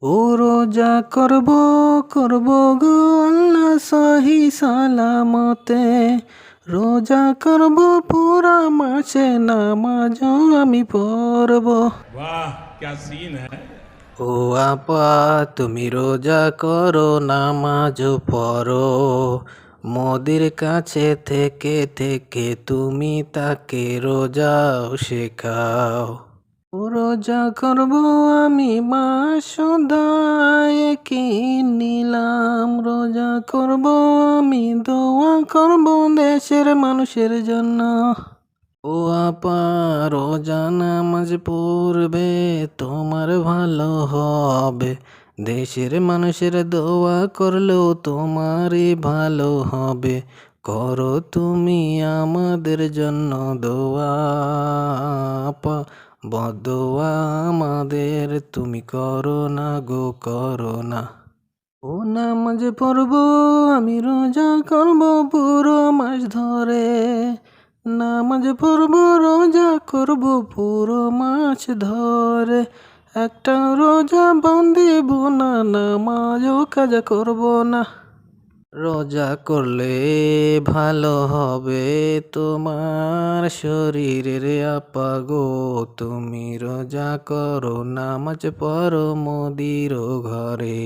ও রোজা করব গো আল্লাহ সহি সালামতে। রোজা করব পুরা মাসে, নামাজও আমি পড়ব। वाह क्या सीन है। ও আপা, তুমি রোজা করো, নামাজও পড়ো, মোদের কাছে থেকে থেকে তুমি তাকে রোজাও শেখাও। ও রোজা করব আমি মাসুদায় কি নিলাম, রোজা করব আমি দোয়া করব দেশের মানুষের জন্য। ও আপা, রোজা নামাজ পড়বে তোমার ভালো হবে, দেশের মানুষের দোয়া করলেও তোমারই ভালো হবে। করো তুমি আমাদের জন্য দোয়া আপা, বদোয়া আমাদের তুমি করো না গো, করো না। ও নামাজ পড়বো আমি, রোজা করবো পুরো মাস ধরে, নামাজ পড়বো রোজা করবো পুরো মাস ধরে। একটা রোজা বান্ধিব না, নামাজও কাজা করব না। রোজা করলে ভালো হবে তোমার শরীরের আপা গো, তুমি রোজা করো, নামাজ পড়ো মোদির ঘরে।